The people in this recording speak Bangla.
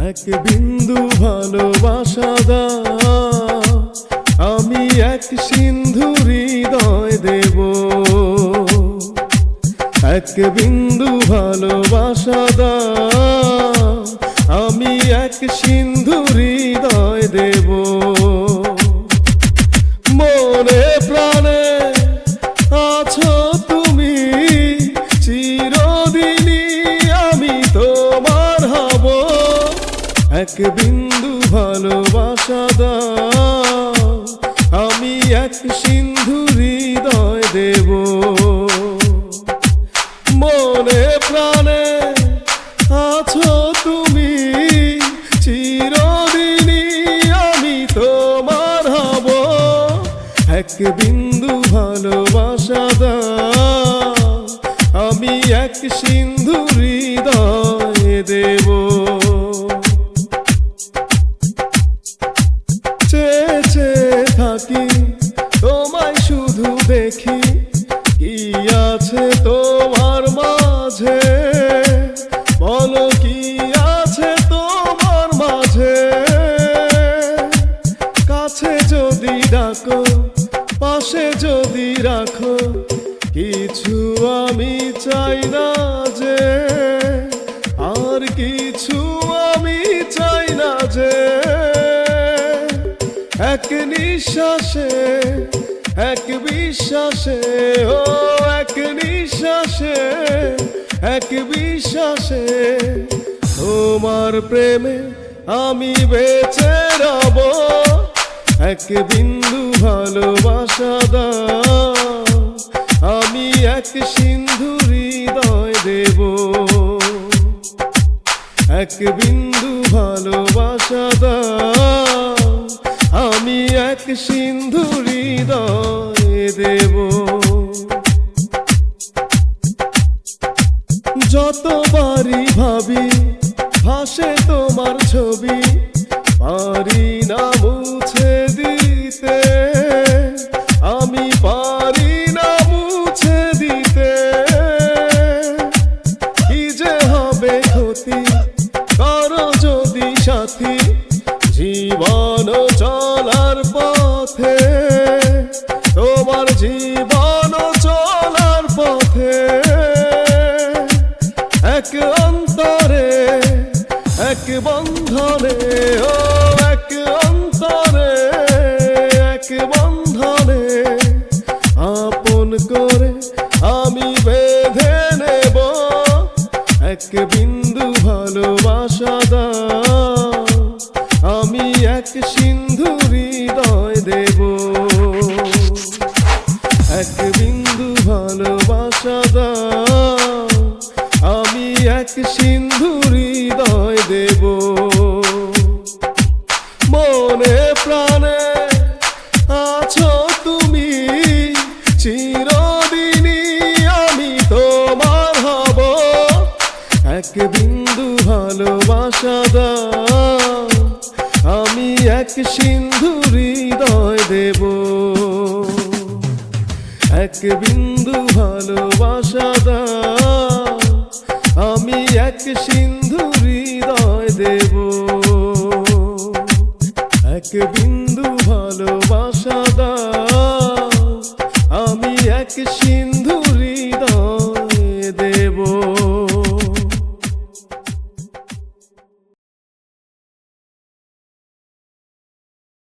এক বিন্দু ভালোবাসা দাও, আমি এক সিন্ধু হৃদয় দেব। এক বিন্দু ভালোবাসা দাও, আমি এক সিন্ধু হৃদয় দেব। মনে প্রাণে আছো তুমি, চিরদিনই আমি তোমার হব। এক বিন্দু ভালোবাসা দাও, আমি এক সিন্ধু হৃদয় দেব। মনে প্রাণে আছো তুমি, চিরদিনই আমি তোমার হব। এক বিন্দু ভালোবাসা দাও, আমি এক সিন্ধু হৃদয় দেব। চেয়ে চেয়ে থাকি তোমায় শুধু দেখি, কি আছে তোমার মাঝে, বলো কি আছে তোমার মাঝে। কাছে যদি ডাকো, পাশে যদি রাখো, কিছু আমি চাই না যে, আর কিছু আমি চাই না যে। এক নিঃশ্বাসে এক বিশ্বাসে, ও এক নিঃশ্বাসে এক বিশ্বাসে, তোমার প্রেমে আমি বেঁচে রব। এক বিন্দু ভালোবাসা দাও, আমি এক সিন্ধু হৃদয় দেব। এক বিন্দু ভালোবাসা দাও, আমি এক সিন্ধু হৃদয় দেব। যতবারই ভাবি ভাসে তোমার ছবি, পারি না মুছে দিতে, আমি পারি না মুছে দিতে। কি যে হবে ক্ষতি করো যদি সাথী, জীবন চলার পথে, তোমার জীবন চলার পথে। এক অন্তরে এক বন্ধনে, ও এক অন্তরে এক বন্ধনে, আপন করে আমি বেঁধে নেব। এক বিন্দু ভালোবাসা দাও, আমি এক সিন্ধু হৃদয় দেব। এক বিন্দু ভালোবাসা দাও, আমি এক সিন্ধু হৃদয় দেব। মনে প্রাণে আছো তুমি, চিরদিনই আমি তোমার হব। এক বিন্দু ভালোবাসা দাও, আমি এক সিন্ধু হৃদয় দেব। এক বিন্দু ভালোবাসা দাও, আমি এক সিন্ধু